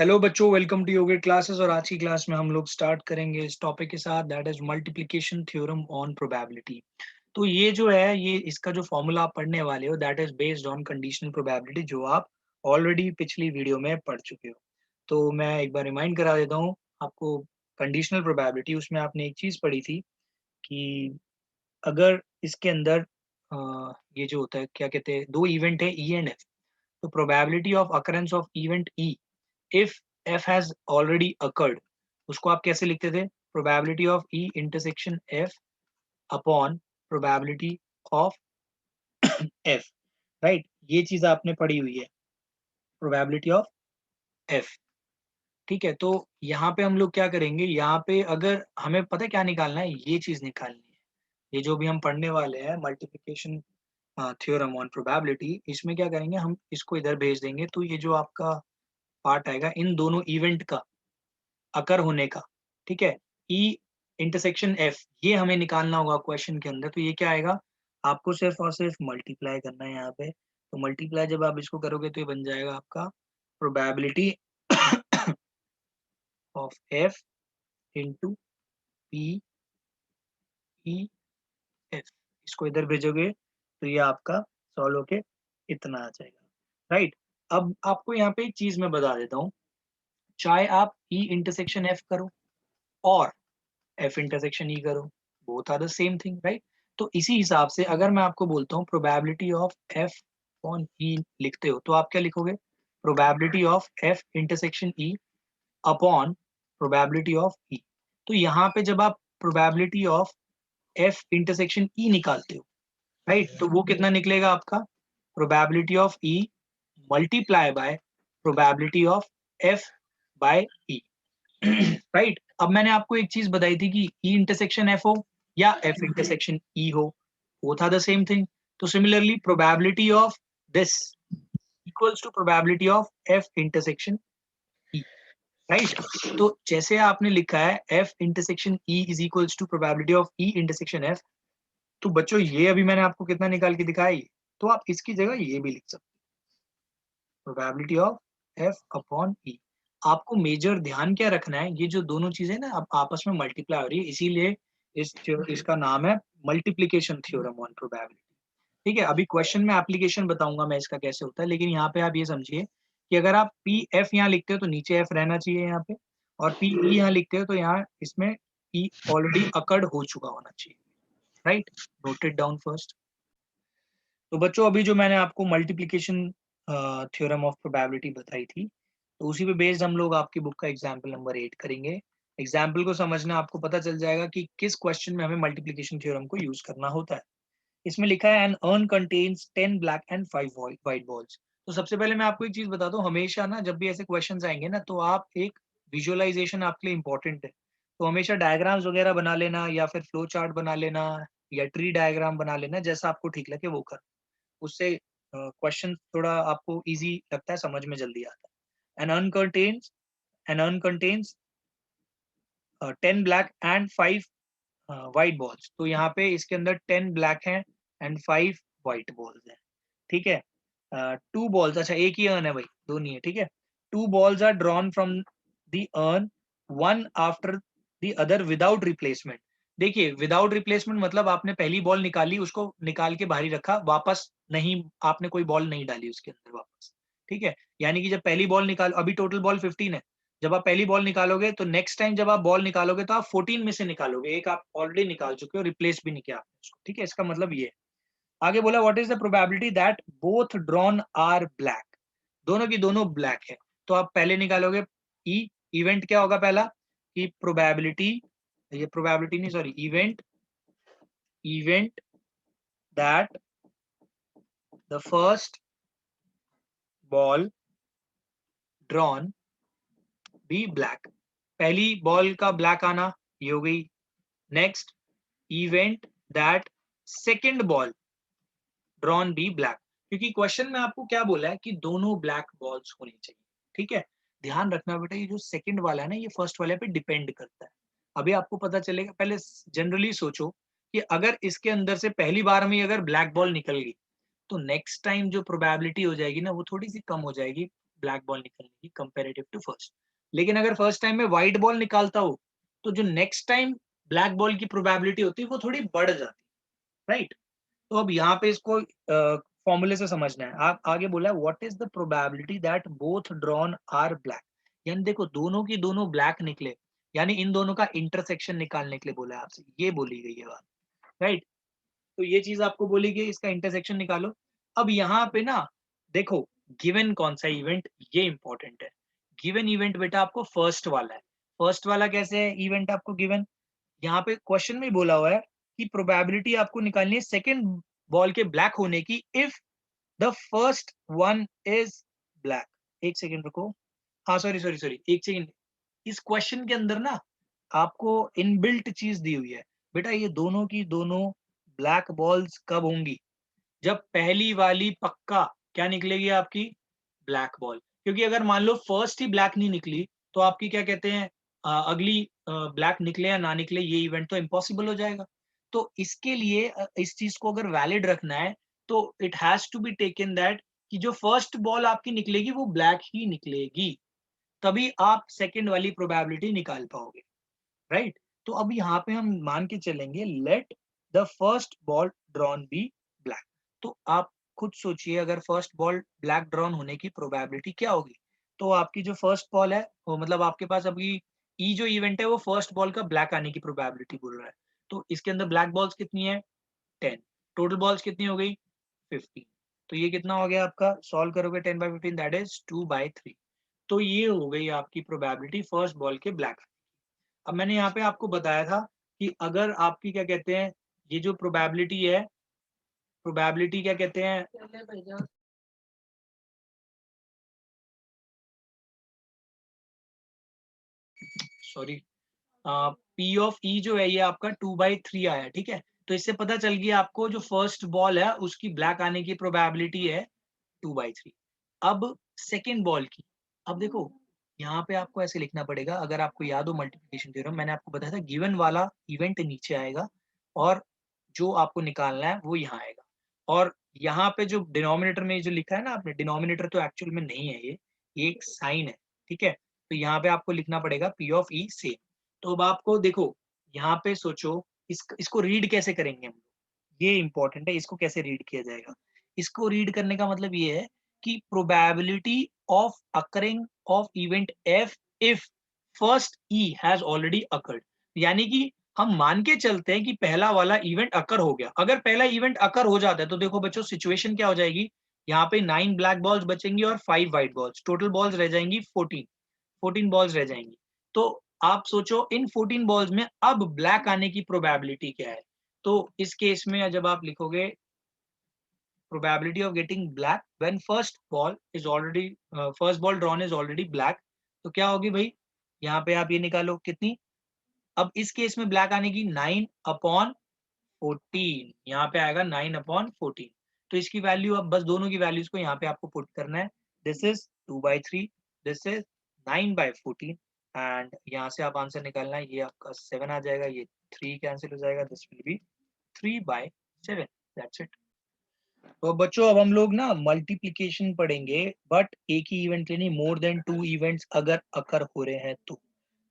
Hello बच्चों, welcome to yoga classes. और आज की क्लास में हम लोग स्टार्ट करेंगे इस टॉपिक के साथ, that is multiplication theorem on probability. तो ये जो है, ये इसका जो फॉर्मूला आप पढ़ने वाले हो that is based on conditional probability, जो आप ऑलरेडी पिछली वीडियो में पढ़ चुके हो। तो मैं एक बार रिमाइंड करा देता हूँ आपको। कंडीशनल प्रोबेबिलिटी, उसमें आपने एक चीज पढ़ी थी कि अगर इसके अंदर ये जो होता है, क्या कहते हैं, दो इवेंट है ई एंड एफ। तो probability of occurrence of event E if f has already occurred, उसको आप कैसे लिखते थे? probability of e intersection f upon probability of f, right? ये चीज आपने पढ़ी हुई है, probability of f। ठीक है, तो यहाँ पे हम लोग क्या करेंगे, यहाँ पे अगर हमें पता है क्या निकालना है, ये चीज निकालनी है। ये जो भी हम पढ़ने वाले हैं मल्टीप्लिकेशन थ्योरम ऑन प्रोबेबिलिटी, इसमें क्या करेंगे, हम इसको इधर भेज देंगे। तो ये जो आपका पार्ट आएगा इन दोनों इवेंट का अकर होने का, ठीक है, ई इंटरसेक्शन एफ, ये हमें निकालना होगा क्वेश्चन के अंदर। तो ये क्या आएगा, आपको सिर्फ और सिर्फ मल्टीप्लाई करना है यहाँ पे। तो मल्टीप्लाई जब आप इसको करोगे तो ये बन जाएगा आपका probability of F into P E F. इसको इधर भेजोगे तो ये आपका सॉल्व होके इतना आ जाएगा, राइट। अब आपको यहाँ पे एक चीज मैं बता देता हूँ, चाहे आप ई इंटरसेक्शन एफ करो और एफ इंटरसेक्शन ई करो, both are the same thing, right. तो इसी हिसाब से अगर मैं आपको बोलता हूँ probability of F on E लिखते हो, तो आप क्या लिखोगे? Probability of F intersection E upon probability of E. तो यहाँ पे जब आप probability of F intersection E निकालते हो, राइट, तो वो कितना निकलेगा आपका? Probability of E multiply by probability of F by E, right. अब मैंने आपको एक चीज बताई थी कि ई इंटरसेक्शन एफ हो या एफ इंटरसेक्शन ई हो, both are the same thing. तो similarly probability of this equals to probability of F intersection E, right. तो जैसे आपने लिखा है F intersection E is equals to probability of E intersection F, तो बच्चों ये अभी मैंने आपको कितना निकाल के दिखाया है, तो आप इसकी जगह ये भी लिख सकते हो, प्रोबेबिलिटी ऑफ एफ अपॉन ई। आपको मेजर ध्यान क्या रखना है, ये जो दोनों चीजें ना अब आपस में मल्टीप्लाई हो रही है, इसीलिए इसका नाम है मल्टीप्लिकेशन थ्योरम ऑन प्रोबेबिलिटी। ठीक है, अभी क्वेश्चन में एप्लीकेशन बताऊंगा मैं इसका कैसे होता है, लेकिन यहाँ पे आप ये समझिए कि अगर आप पी एफ यहाँ लिखते हो तो नीचे एफ रहना चाहिए यहाँ पे, और पी ई यहाँ लिखते हो तो यहाँ इसमें ई ऑलरेडी अकर्ड हो चुका होना चाहिए, right. Note it down first. तो बच्चों अभी जो मैंने आपको मल्टीप्लिकेशन थ्योरम ऑफ प्रोबेबिलिटी बताई थी, तो उसी पे बेस्ड हम लोग आपकी बुक का एग्जाम्पल नंबर 8 करेंगे। एग्जाम्पल को समझना, आपको पता चल जाएगा कि किस क्वेश्चन में हमें मल्टीप्लिकेशन थ्योरम को यूज करना होता है। इसमें लिखा है an urn contains 10 black and 5 white balls. तो सबसे पहले मैं आपको एक चीज बताता हूँ, हमेशा ना जब भी ऐसे क्वेश्चंस आएंगे ना, तो आप एक विजुअलाइजेशन आपके लिए इंपॉर्टेंट है। तो हमेशा डायग्राम्स वगैरह बना लेना, या फिर फ्लो चार्ट बना लेना, या ट्री डायग्राम बना लेना, जैसा आपको ठीक लगे वो कर। उससे क्वेश्चन थोड़ा आपको इजी लगता है, समझ में जल्दी आता है। An urn contains 10 black and 5 white balls. तो यहाँ पे इसके अंदर 10 ब्लैक हैं एंड 5 व्हाइट बॉल्स हैं, ठीक है। टू बॉल्स, अच्छा एक ही अर्न है भाई, दो नहीं है, ठीक है। Two balls are drawn from the urn, one after the other without replacement. देखिए विदाउट रिप्लेसमेंट मतलब आपने पहली बॉल निकाली, उसको निकाल के बाहर ही रखा, वापस नहीं, आपने कोई बॉल नहीं डाली उसके अंदर वापस, ठीक है। यानी कि जब पहली बॉल निकालो, अभी टोटल बॉल 15 है, जब आप पहली बॉल निकालोगे तो नेक्स्ट टाइम जब आप बॉल निकालोगे तो आप 14 में से निकालोगे, एक आप ऑलरेडी निकाल चुके हो, रिप्लेस भी नहीं किया आपने उसको, ठीक है। इसका मतलब ये है। आगे बोला what is the probability that both drawn are black, दोनों की दोनों ब्लैक है। तो आप पहले निकालोगे ई, इवेंट क्या होगा पहला, कि प्रोबेबिलिटी, ये प्रोबेबिलिटी नहीं sorry, event, event that the first ball drawn be black, पहली बॉल का ब्लैक आना, ये हो गई। Next, event that second ball drawn be black, क्योंकि क्वेश्चन में आपको क्या बोला है कि दोनों ब्लैक बॉल्स होनी चाहिए, ठीक है। ध्यान रखना बेटा, ये जो सेकंड वाला है ना, ये फर्स्ट वाले पे डिपेंड करता है। अभी आपको पता चलेगा, पहले जनरली सोचो कि अगर इसके अंदर से पहली बार में अगर ब्लैक बॉल निकल गई, तो नेक्स्ट टाइम जो प्रोबेबिलिटी हो जाएगी ना, वो थोड़ी सी कम हो जाएगी, ब्लैक बॉल निकलने की कंपेरेटिव टू फर्स्ट। लेकिन अगर फर्स्ट टाइम में व्हाइट बॉल निकालता हो तो जो नेक्स्ट टाइम ब्लैक बॉल की प्रोबेबिलिटी होती है वो थोड़ी बढ़ जाती है, राइट? तो अब यहाँ पे इसको फॉर्मूले से समझना है। आप आगे बोला है what is the probability that both drawn are black, यानी देखो दोनों की दोनों ब्लैक निकले, यानी इन दोनों का इंटरसेक्शन निकालने के लिए बोला है आपसे, ये बोली गई है बात, राइट? तो ये चीज आपको बोली गई, इसका इंटरसेक्शन निकालो। अब यहाँ पे ना देखो गिवन कौन सा इवेंट, ये इंपॉर्टेंट है। गिवन इवेंट बेटा आपको फर्स्ट वाला है। फर्स्ट वाला कैसे है इवेंट आपको गिवन? यहाँ पे क्वेश्चन में बोला हुआ है कि प्रोबेबिलिटी आपको निकालनी है सेकंड बॉल के ब्लैक होने की if the first one is black. एक सेकंड रुको, हाँ सॉरी सॉरी सॉरी, एक सेकंड। इस क्वेश्चन के अंदर ना आपको इनबिल्ट चीज दी हुई है बेटा, ये दोनों की दोनों ब्लैक बॉल्स कब होंगी? जब पहली वाली पक्का क्या निकलेगी आपकी? Black ball. क्योंकि अगर मान लो फर्स्ट ही ब्लैक नहीं निकली तो आपकी क्या कहते हैं अगली ब्लैक निकले या ना निकले ये इवेंट तो इम्पॉसिबल हो जाएगा। तो इसके लिए इस चीज को अगर वैलिड रखना है तो it has to be taken that कि जो फर्स्ट बॉल आपकी निकलेगी वो ब्लैक ही निकलेगी, तभी आप सेकंड वाली प्रोबेबिलिटी निकाल पाओगे, राइट? तो अब यहाँ पे हम मान के चलेंगे let the first ball drawn be black. तो आप खुद सोचिए अगर फर्स्ट बॉल ब्लैक ड्रॉन होने की प्रोबेबिलिटी क्या होगी? तो आपकी जो फर्स्ट बॉल है वो मतलब आपके पास अभी ई जो इवेंट है वो फर्स्ट बॉल का ब्लैक आने की प्रोबेबिलिटी बोल रहा है। तो इसके अंदर ब्लैक बॉल्स कितनी है? 10। टोटल बॉल्स कितनी हो गई? 15। तो ये कितना हो गया आपका? सॉल्व करोगे 10/15 दैट इज 2/3। तो ये हो गई आपकी प्रोबेबिलिटी फर्स्ट बॉल के ब्लैक। अब मैंने यहाँ पे आपको बताया था कि अगर आपकी क्या कहते हैं ये जो प्रोबेबिलिटी है, प्रोबेबिलिटी क्या कहते हैं, सॉरी, पी ऑफ ई जो है ये आपका 2/3 आया, ठीक है? तो इससे पता चल गया आपको जो फर्स्ट बॉल है उसकी ब्लैक आने की प्रोबेबिलिटी है 2/3। अब सेकेंड बॉल की, अब देखो यहाँ पे आपको ऐसे लिखना पड़ेगा, अगर आपको याद हो मल्टीप्लिकेशन थ्योरम मैंने आपको बताया था गिवन वाला इवेंट नीचे आएगा और जो आपको निकालना है वो यहाँ आएगा। और यहाँ पे जो डिनोमिनेटर में जो लिखा है ना आपने, डिनोमिनेटर तो एक्चुअल में नहीं है ये एक साइन है, ठीक है? तो यहाँ पे आपको लिखना पड़ेगा पी ऑफ ई सेम। तो अब आपको देखो यहाँ पे सोचो इसको रीड कैसे करेंगे हम? ये इंपॉर्टेंट है, इसको कैसे रीड किया जाएगा? इसको रीड करने का मतलब ये है कि probability of occurring of event F if first E has already occurred, यानी कि हम मान के चलते हैं कि पहला वाला इवेंट अकर हो गया। अगर पहला इवेंट अकर हो जाता है तो देखो बच्चों सिचुएशन क्या हो जाएगी, यहाँ पे 9 ब्लैक बॉल्स बचेंगी और 5 व्हाइट बॉल्स, टोटल बॉल्स रह जाएंगी 14। 14 बॉल्स रह जाएंगी। तो आप सोचो इन 14 बॉल्स में अब ब्लैक आने की प्रोबेबिलिटी क्या है? तो इस केस में जब आप लिखोगे probability of getting black when first ball drawn is already black, तो क्या होगी भाई? यहाँ पे आप ये निकालो कितनी, अब इस केस में ब्लैक आने की 9/14, यहाँ पे आएगा 9/14। तो इसकी वैल्यू अब बस दोनों की वैल्यूज को यहाँ पे आपको पुट करना है। This is 2/3, this is 9/14 and यहाँ से आप आंसर निकालना है, ये आपका 7 आ जाएगा, ये 3 कैंसिल हो जाएगा, this will be 3/7। That's it. तो बच्चों अब हम लोग ना मल्टीप्लिकेशन पढ़ेंगे, बट एक ही इवेंट के नहीं, मोर देन 2 इवेंट्स अगर अकर हो रहे हैं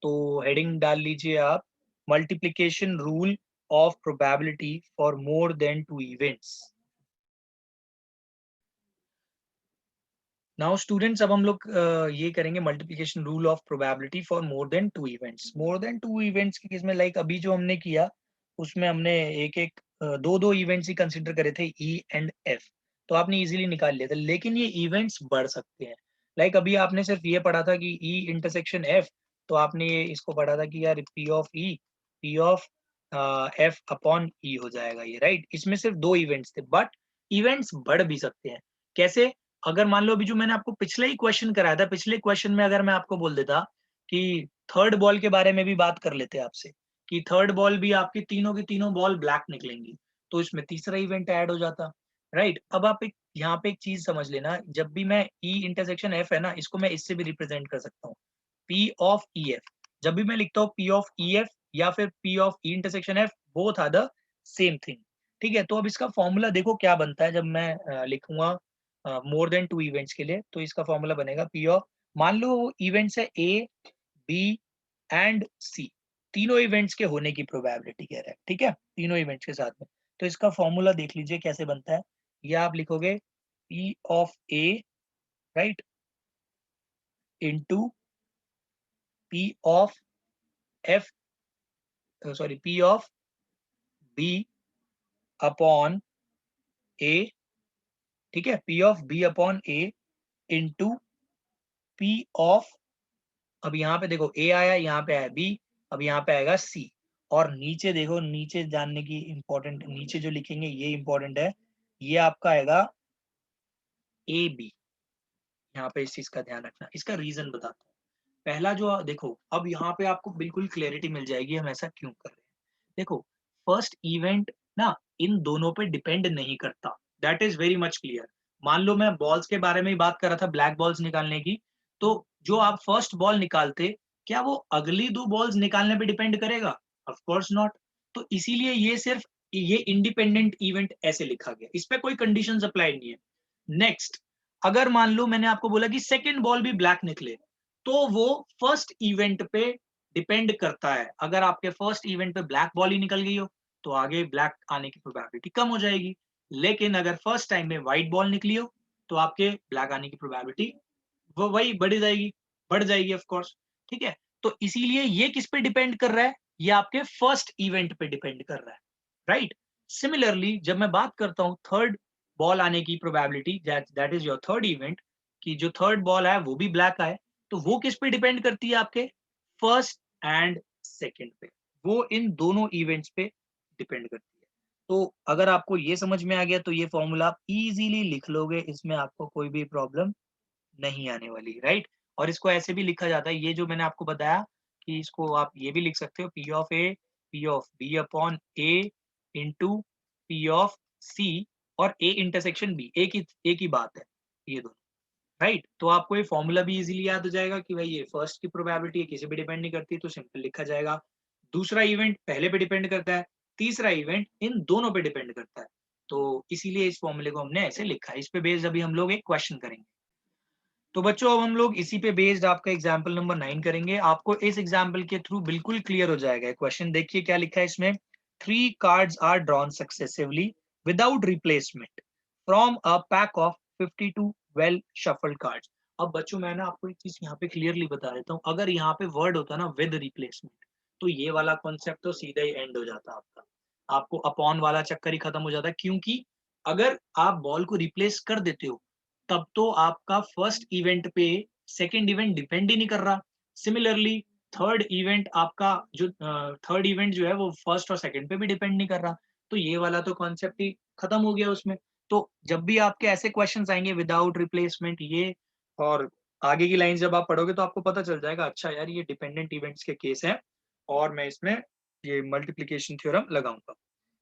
तो हेडिंग डाल लीजिए आप multiplication rule of probability for more than 2 events. Now students अब हम लोग ये करेंगे multiplication rule of probability for more than 2 events. More than 2 events के केस में लाइक अभी जो हमने किया उसमें हमने एक एक दो दो इवेंट्स ही कंसिडर करे थे ई एंड एफ, तो आपने इजीली निकाल लिया था। लेकिन ये इवेंट्स बढ़ सकते हैं, लाइक अभी आपने सिर्फ ये पढ़ा था कि ई इंटरसेक्शन एफ, तो आपने ये इसको पढ़ा था कि यार पी ऑफ एफ अपॉन ई हो जाएगा ये, राइट? इसमें सिर्फ 2 इवेंट्स थे, बट इवेंट्स बढ़ भी सकते हैं। कैसे? अगर मान लो अभी जो मैंने आपको पिछले ही क्वेश्चन कराया था, पिछले क्वेश्चन में अगर मैं आपको बोल देता कि थर्ड बॉल के बारे में भी बात कर लेते आपसे कि थर्ड बॉल भी आपकी तीनों की तीनों बॉल ब्लैक निकलेंगी, तो इसमें तीसरा इवेंट ऐड हो जाता, राइट? अब आप एक यहाँ पे एक चीज समझ लेना, जब भी मैं ई इंटरसेक्शन एफ है ना, इसको मैं इससे भी रिप्रेजेंट कर सकता हूँ, पी ऑफ ई एफ। जब भी मैं लिखता हूँ पी ऑफ ई एफ या फिर P of E intersection F, both are the same thing, ठीक है? तो अब इसका फॉर्मूला देखो क्या बनता है, जब मैं लिखूंगा मोर देन 2 इवेंट्स के लिए, तो इसका फॉर्मूला बनेगा पी ऑफ, मान लो इवेंट्स है ए, बी एंड सी, तीनों इवेंट्स के होने की प्रोबेबिलिटी कह रहा है, ठीक है, तीनों इवेंट्स के साथ में। तो इसका फॉर्मूला देख लीजिए कैसे बनता है। ये आप लिखोगे P of A, right, into P of F, sorry, P of B upon A, ठीक है, P of B upon A into P of, अब यहाँ पे देखो ए आया, यहाँ पे आया बी, अब यहाँ पे आएगा सी, और नीचे देखो, नीचे जानने की इंपॉर्टेंट, नीचे जो लिखेंगे ये इंपॉर्टेंट है, ये आपका आएगा ए बी। यहाँ पे इस चीज का ध्यान रखना, इसका रीजन बताता हूँ। पहला जो देखो, अब यहाँ पे आपको बिल्कुल क्लैरिटी मिल जाएगी हम ऐसा क्यों कर रहे हैं। देखो, फर्स्ट इवेंट ना इन दोनों पे डिपेंड नहीं करता, that is very much clear. मान लो मैं बॉल्स के बारे में ही बात कर रहा था, ब्लैक बॉल्स निकालने की, तो जो आप फर्स्ट बॉल निकालते, क्या वो अगली 2 बॉल्स निकालने पे डिपेंड करेगा? Of course not. तो इसीलिए ये सिर्फ ये इंडिपेंडेंट इवेंट ऐसे लिखा गया, इस पे कोई कंडीशंस अप्लाई नहीं है। नेक्स्ट, अगर मान लो मैंने आपको बोला कि सेकंड बॉल भी ब्लैक निकले, तो वो फर्स्ट इवेंट पे डिपेंड करता है। अगर आपके फर्स्ट इवेंट पे ब्लैक बॉल ही निकल गई हो, तो आगे ब्लैक आने की प्रोबेबिलिटी कम हो जाएगी। लेकिन अगर फर्स्ट टाइम में व्हाइट बॉल निकली हो, तो आपके ब्लैक आने की प्रोबेबिलिटी वो वही बढ़ जाएगी ऑफ कोर्स, ठीक है। तो इसीलिए ये किस पे डिपेंड कर रहा है? ये आपके फर्स्ट इवेंट पे डिपेंड कर रहा है, राइट। सिमिलरली जब मैं बात करता हूँ थर्ड बॉल आने की probability, that is your third event, कि जो थर्ड बॉल आए वो भी ब्लैक आए, तो वो किस पे डिपेंड करती है? आपके फर्स्ट एंड सेकेंड पे, वो इन दोनों इवेंट्स पे डिपेंड करती है। तो अगर आपको ये समझ में आ गया, तो ये फॉर्मूला आप इजीली लिख लोगे, इसमें आपको कोई भी प्रॉब्लम नहीं आने वाली, राइट। और इसको ऐसे भी लिखा जाता है, ये जो मैंने आपको बताया, कि इसको आप ये भी लिख सकते हो P of A, P of B upon A into P of C, और ए इंटरसेक्शन बी, एक ही बात है ये दोनों, राइट। तो आपको ये फॉर्मूला भी इजीली याद हो जाएगा कि भाई ये फर्स्ट की प्रोबेबिलिटी है, किसी पे डिपेंड नहीं करती, तो सिंपल लिखा जाएगा। दूसरा इवेंट पहले पे डिपेंड करता है, तीसरा इवेंट इन दोनों पे डिपेंड करता है, तो इसीलिए इस फॉर्मूले को हमने ऐसे लिखा है। इस पे बेस्ड अभी हम लोग एक क्वेश्चन करेंगे। तो बच्चों अब हम लोग इसी पे बेस्ड आपका एग्जाम्पल नंबर 9 करेंगे। आपको इस एग्जाम्पल के थ्रू बिल्कुल क्लियर हो जाएगा। क्वेश्चन देखिए क्या लिखा है इसमें, 3 cards are drawn successively without replacement from a pack of 52 well shuffled cards. अब बच्चों मैं ना आपको एक चीज यहाँ पे क्लियरली बता देता हूँ, अगर यहाँ पे वर्ड होता ना विद रिप्लेसमेंट, तो ये वाला कॉन्सेप्ट तो सीधा ही एंड हो जाता आपका, आपको अपॉन वाला चक्कर ही खत्म हो जाता, क्योंकि अगर आप बॉल को रिप्लेस कर देते हो, तब तो आपका फर्स्ट इवेंट पे सेकंड इवेंट डिपेंड ही नहीं कर रहा। सिमिलरली थर्ड इवेंट आपका जो थर्ड इवेंट जो है वो फर्स्ट और सेकंड पे भी डिपेंड नहीं कर रहा, तो ये वाला तो कॉन्सेप्ट ही खत्म हो गया उसमें। तो जब भी आपके ऐसे क्वेश्चंस आएंगे विदाउट रिप्लेसमेंट, ये और आगे की लाइन जब आप पढ़ोगे, तो आपको पता चल जाएगा, अच्छा यार ये डिपेंडेंट इवेंट्स के केस हैं, और मैं इसमें ये मल्टीप्लीकेशन थ्योरम लगाऊंगा,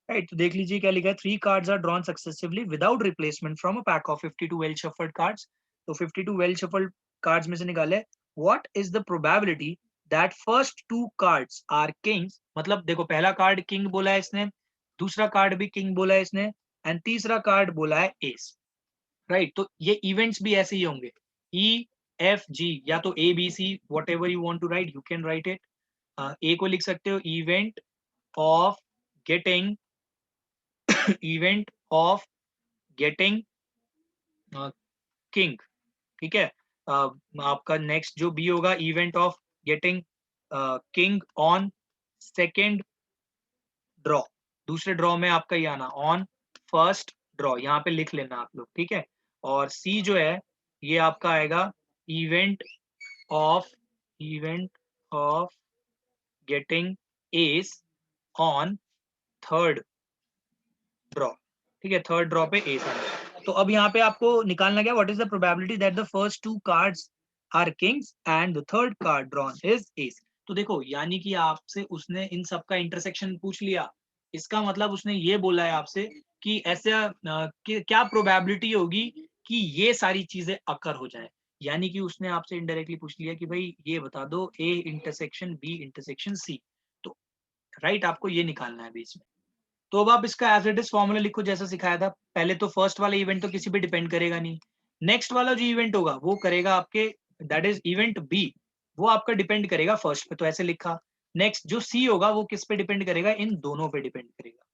राइट। तो देख लीजिए क्या लिखा है, 3 cards are drawn successively without replacement from a pack of 52 well shuffled cards. तो 52 वेल शफल्ड कार्ड्स में से निकाले, what is the probability that first 2 cards are kings, मतलब देखो पहला कार्ड किंग बोला है इसने, दूसरा कार्ड भी किंग बोला है इसने, एंड तीसरा कार्ड बोला है एस, राइट। तो ये इवेंट्स भी ऐसे ही होंगे, ई एफ जी, या तो A B C, whatever you want to write you can write it. A को लिख सकते हो event of getting, event of getting king, ठीक है। आपका नेक्स्ट जो बी होगा, event of getting king on second draw, दूसरे ड्रॉ में आपका ये आना ऑन फर्स्ट ड्रॉ, यहाँ पे लिख लेना आप लोग, ठीक है। और सी जो है ये आपका आएगा event of event of getting S on third draw, ठीक है, थर्ड ड्रॉ पे एस आना। तो अब यहाँ पे आपको निकालना क्या, what is the probability that the first 2 cards are kings and the third card drawn is ace. तो देखो यानी कि आपसे उसने इन सब का इंटरसेक्शन पूछ लिया, इसका मतलब उसने ये बोला है आपसे कि ऐसा कि क्या प्रोबेबिलिटी होगी कि ये सारी चीजें अकर हो जाए, यानी कि उसने आपसे इनडायरेक्टली पूछ लिया कि भाई ये बता दो A intersection B intersection C. तो राइट, आपको ये निकालना है बीच में। तो अब आप इसका एज इट इज फॉर्मूला लिखो जैसा सिखाया था। पहले तो फर्स्ट वाला इवेंट तो किसी पे डिपेंड करेगा नहीं, नेक्स्ट वाला जो इवेंट होगा वो करेगा आपके, दैट इज इवेंट बी, वो आपका डिपेंड करेगा फर्स्ट पे, तो ऐसे लिखा। नेक्स्ट जो सी होगा वो किस पे डिपेंड करेगा, इन दोनों पे डिपेंड करेगा,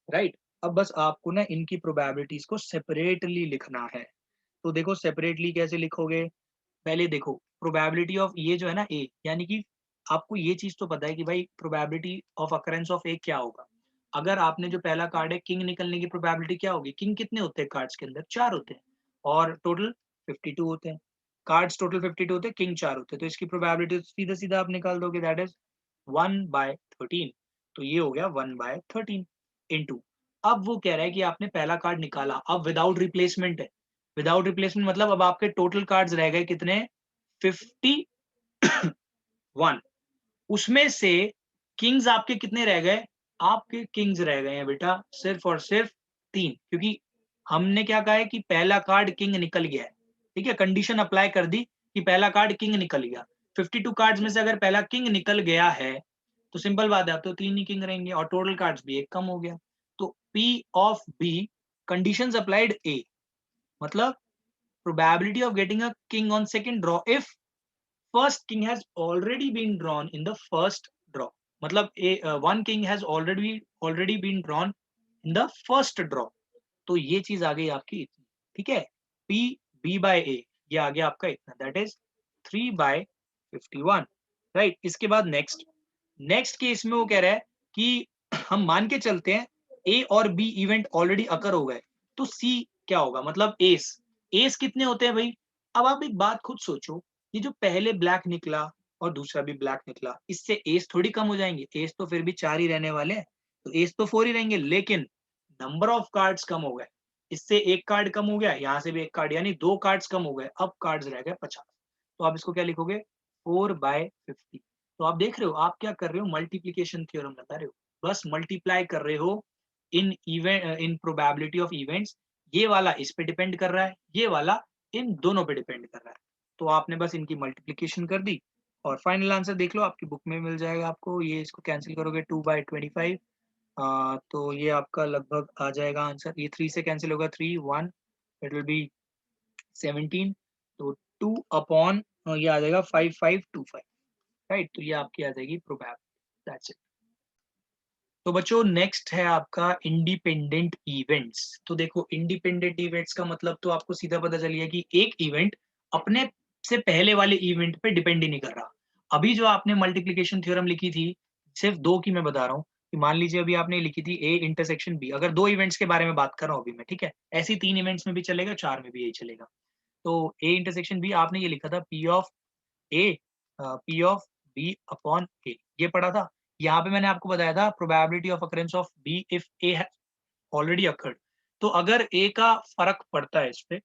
राइट। अब बस आपको ना इनकी प्रोबेबिलिटीज को सेपरेटली लिखना है। तो देखो सेपरेटली कैसे लिखोगे, पहले देखो प्रोबेबिलिटी ऑफ ये जो है ना ए, यानी कि आपको ये चीज तो पता है कि भाई प्रोबेबिलिटी ऑफ अकरेंस ऑफ ए क्या होगा। अगर आपने जो पहला कार्ड है किंग निकलने की प्रोबेबिलिटी क्या होगी, किंग कितने होते हैं कार्ड्स के अंदर, 4 होते हैं, और टोटल 52 होते हैं, कार्ड्स टोटल 52 होते हैं, किंग 4 होते हैं, तो इसकी प्रोबेबिलिटी सीधा सीधा आप निकाल दोगे, दैट इज 1/13। तो ये हो गया 1/13 इनटू, अब वो कह रहा है कि आपने पहला कार्ड निकाला, अब विदाउट रिप्लेसमेंट है। विदाउट रिप्लेसमेंट मतलब अब आपके टोटल कार्ड्स रह गए कितने, 51। उसमें से किंग्स आपके कितने रह गए, आपके किंग्स रह गए हैं बेटा सिर्फ और सिर्फ 3, क्योंकि हमने क्या कहा है कि पहला कार्ड किंग निकल गया है, ठीक है, कंडीशन अप्लाई कर दी कि पहला कार्ड किंग निकल गया। 52 कार्ड्स में से अगर पहला किंग निकल गया है तो सिंपल बात है, अब तो 3 ही किंग रहेंगे और टोटल कार्ड्स भी एक कम हो गया। तो P of B conditions applied A, मतलब probability of getting a king on second draw if first king has already been drawn in the first draw, मतलब one king has already been drawn in the first draw। तो ये चीज आ गई आपकी इतनी, ठीक है, P B by A ये आ गया आपका इतना, दैट इज 3/51, राइट। इसके बाद नेक्स्ट केस में वो कह रहा है कि हम मान के चलते हैं A और B इवेंट ऑलरेडी अकर हो गए, तो C क्या होगा, मतलब एस, एस कितने होते हैं भाई। अब आप एक बात खुद सोचो, ये जो पहले ब्लैक निकला और दूसरा भी ब्लैक निकला, इससे एस थोड़ी कम हो जाएंगे, एस तो फिर भी 4 ही रहने वाले हैं, तो एस तो 4 ही रहेंगे, लेकिन नंबर ऑफ कार्ड्स कम हो गए, इससे एक कार्ड कम हो गया, यहाँ से भी एक कार्ड, यानी 2 कार्ड्स कम हो गए, अब कार्ड्स रह गए 50। तो आप इसको क्या लिखोगे, 4/50। तो आप देख रहे हो आप क्या कर रहे हो, मल्टीप्लीकेशन थ्योरम बता रहे हो, बस मल्टीप्लाई कर रहे हो इन event, in probability of events. ये वाला इस पे डिपेंड कर रहा है, ये वाला इन दोनों पे डिपेंड कर रहा है, तो आपने बस इनकी मल्टीप्लीकेशन कर दी और फाइनल आंसर देख लो, आपकी बुक में मिल जाएगा आपको। ये इसको कैंसिल करोगे 2/25, तो ये आपका लगभग आ जाएगा आंसर, ये 3 से कैंसिल होगा, 3 1, इट विल बी 17, तो 2 अपॉन ये आ जाएगा 5525, राइट। तो ये आपकी आ जाएगी प्रोबेबिलिटी, दैट्स इट। तो बच्चों नेक्स्ट है आपका इंडिपेंडेंट इवेंट्स। तो देखो इंडिपेंडेंट इवेंट्स का मतलब तो आपको सीधा पता चल गया कि एक इवेंट अपने से पहले वाले इवेंट पे डिपेंड ही नहीं कर रहा। अभी जो आपने मल्टीप्लिकेशन थ्योरम लिखी थी, सिर्फ 2 की मैं बता रहा हूँ कि मान लीजिए अभी आपने लिखी थी ए इंटरसेक्शन बी, अगर 2 इवेंट्स के बारे में बात कर रहा हूँ अभी मैं, ठीक है, ऐसी 3 इवेंट्स में भी चलेगा, 4 में भी यही चलेगा। तो ए इंटरसेक्शन बी आपने ये लिखा था P of A, P of B upon A, ये पढ़ा था। यहाँ पे मैंने आपको बताया था probability of occurrence of B if A already occurred. तो अगर ए का फर्क पड़ता है इस पे,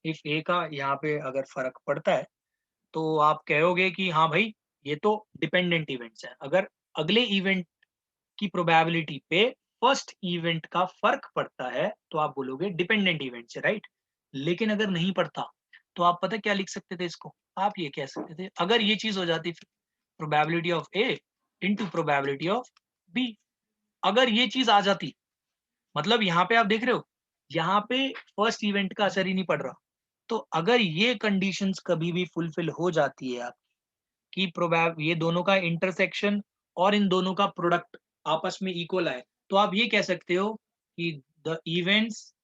इफ ए का यहाँ पे अगर फर्क पड़ता है तो आप कहोगे कि हाँ भाई ये तो डिपेंडेंट इवेंट्स है। अगर अगले इवेंट की प्रोबेबिलिटी पे फर्स्ट इवेंट का फर्क पड़ता है तो आप बोलोगे डिपेंडेंट इवेंट्स है, राइट। लेकिन अगर नहीं पड़ता तो आप पता क्या लिख सकते थे इसको, आप ये कह सकते थे अगर ये चीज हो जाती probability of A into probability of B, अगर ये चीज आ जाती, मतलब यहाँ पे आप देख रहे हो यहाँ पे फर्स्ट इवेंट का असर ही नहीं पड़ रहा। तो अगर ये कंडीशंस कभी भी फुलफिल हो जाती है आपकी, प्रोबेब ये दोनों का इंटरसेक्शन और इन दोनों का प्रोडक्ट आपस में इक्वल आए, तो आप ये कह सकते हो कि the events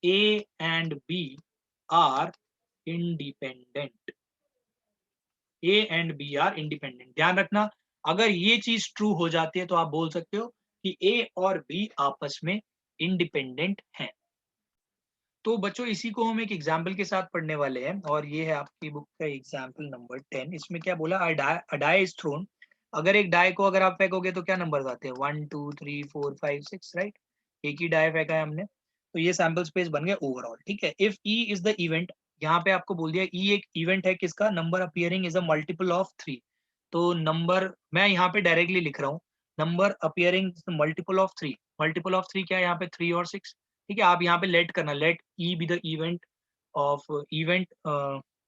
A and B are independent, A and B are independent. ध्यान रखना अगर ये चीज ट्रू हो जाती है तो आप बोल सकते हो कि ए और बी आपस में इंडिपेंडेंट हैं। तो बच्चों इसी को हम एक एग्जाम्पल के साथ पढ़ने वाले हैं और ये है आपकी बुक का एग्जाम्पल नंबर 10। इसमें क्या बोला, अ डाई इज थ्रोन, अगर एक डाई को अगर आप फेंकोगे तो क्या नंबर आते हैं 1 2 3 4 5 6, राइट। एक ही डाई फेंका है हमने, तो ये सैंपल स्पेस बन गया ओवरऑल, ठीक है। If E is the event, यहाँ पे आपको बोल दिया ई एक इवेंट है किसका, number appearing is a multiple of 3। तो नंबर मैं यहाँ पे डायरेक्टली लिख रहा हूँ, number appearing multiple of 3, multiple of 3 क्या है यहाँ पे 3 और 6, ठीक है। आप यहाँ पे लेट करना, let E be the event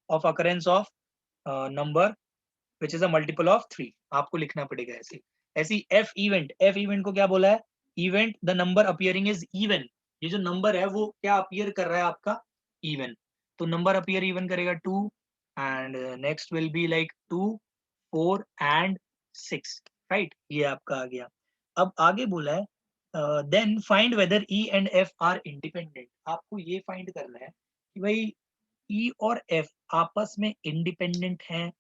of occurrence of number which is a multiple of 3, आपको लिखना पड़ेगा ऐसे। ऐसी एफ इवेंट को क्या बोला है, event the number appearing is even, ये जो नंबर है वो क्या अपीयर कर रहा है आपका even. तो number appear even करेगा 2 and next will be like 2, 4 and 6, right? ये आपका आ गया. अब आगे बोला है then find whether E and F are independent. आपको ये find करना है कि भाई E और F आपस में इंडिपेंडेंट हैं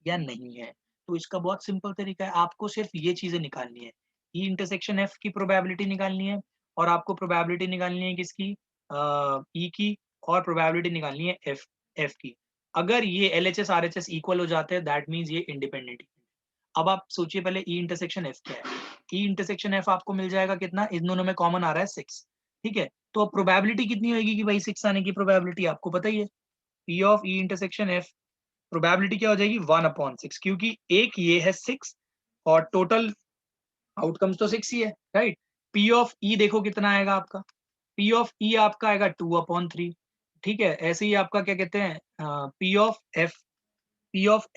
या नहीं है. तो इसका बहुत सिंपल तरीका है, आपको सिर्फ ये चीजें निकालनी है. E इंटरसेक्शन F की प्रोबेबिलिटी निकालनी है और आपको प्रोबेबिलिटी निकालनी है किसकी, E की, और प्रोबेबिलिटी निकालनी है F की. अगर ये LHS RHS इक्वल हो जाते हैं दैट मीन्स ये इंडिपेंडेंट. अब आप सोचिए पहले E इंटरसेक्शन F क्या है. E इंटरसेक्शन F आपको मिल जाएगा कितना, इन दोनों में कॉमन आ रहा है 6. ठीक है, तो अब प्रोबेबिलिटी कितनी होगी कि भाई 6 आने की प्रोबेबिलिटी आपको पता ही है. P of E intersection F probability क्या हो जाएगी 1/6, क्योंकि एक ये है 6 और टोटल आउटकम्स तो 6 ही है, राइट. P ऑफ E देखो कितना आएगा आपका, P ऑफ E आपका आएगा 2/3. ठीक है, ऐसे ही आपका क्या कहते हैं P ऑफ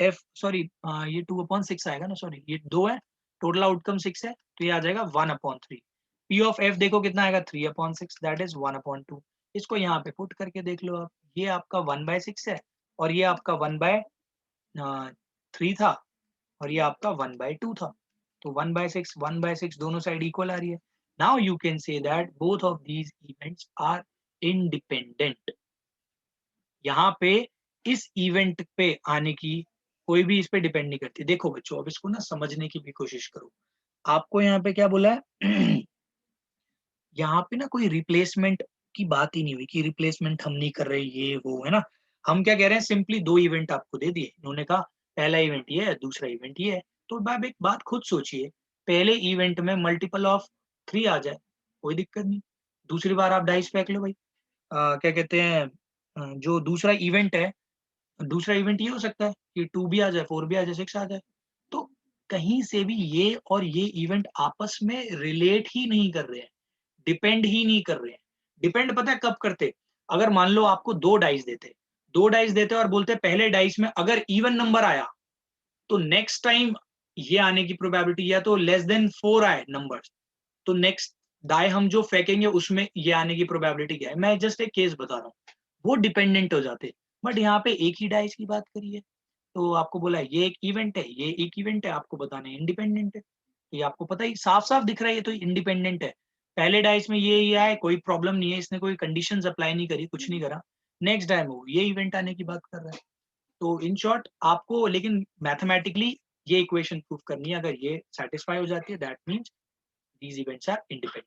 F सॉरी ये 2/6 आएगा ना, सॉरी ये 2 है, टोटल आउटकम 6 है तो ये आ जाएगा 1/3. P ऑफ F देखो कितना आएगा 3/6, दैट इज 1/2. इसको यहाँ पे पुट करके देख लो आप, ये आपका 1/6 है और ये आपका 1/3 था और ये आपका 1/2 था. तो 1/6 दोनों साइड इक्वल आ रही है. Now you can say that both of these events are independent. यहाँ पे इस इवेंट पे आने की कोई भी इस पे डिपेंड नहीं करती. देखो बच्चों, अब इसको ना समझने की भी कोशिश करो. आपको यहाँ पे क्या बोला है यहाँ पे ना कोई रिप्लेसमेंट की बात ही नहीं हुई कि रिप्लेसमेंट हम नहीं कर रहे, ये वो है ना. हम क्या कह रहे हैं, सिंपली 2 इवेंट आपको दे दिए, इन्होंने कहा पहला इवेंट ये है, दूसरा इवेंट ये है. तो आप एक बात खुद सोचिए, पहले इवेंट में मल्टीपल ऑफ 3 आ जाए कोई दिक्कत नहीं, दूसरी बार आप डाइस फेंक लो भाई. क्या कहते हैं जो दूसरा इवेंट है, दूसरा इवेंट ये हो सकता है कि 2 भी आ जाए, 4 भी आ जाए, 6 आ जाए. तो कहीं से भी ये और ये इवेंट आपस में रिलेट ही नहीं कर रहे हैं, डिपेंड ही नहीं कर रहे हैं. डिपेंड पता है कब करते, अगर मान लो आपको 2 डाइस देते और बोलते पहले डाइस में अगर इवन नंबर आया तो नेक्स्ट टाइम ये आने की प्रोबेबिलिटी या तो लेस देन 4 आए नंबर्स, तो नेक्स्ट डाई हम जो फेंकेंगे उसमें ये आने की प्रोबेबिलिटी क्या है. मैं जस्ट एक केस बता रहा हूँ, वो डिपेंडेंट हो जाते. बट यहाँ पे एक ही डाइस की बात करी है, तो आपको बोला ये एक इवेंट है, ये एक इवेंट है, आपको बताना है इंडिपेंडेंट है. ये आपको पता ही साफ साफ दिख रहा है ये तो इंडिपेंडेंट है. पहले डाइस में ये आए, कोई प्रॉब्लम नहीं है, इसने कोई कंडीशंस अप्लाई नहीं करी, कुछ नहीं करा. नेक्स्ट डाई में वो ये इवेंट आने की बात कर रहा है. तो इन शॉर्ट आपको लेकिन मैथमेटिकली ये इक्वेशन प्रूव करनी है, अगर ये सेटिस्फाई हो जाती है that means these events are independent.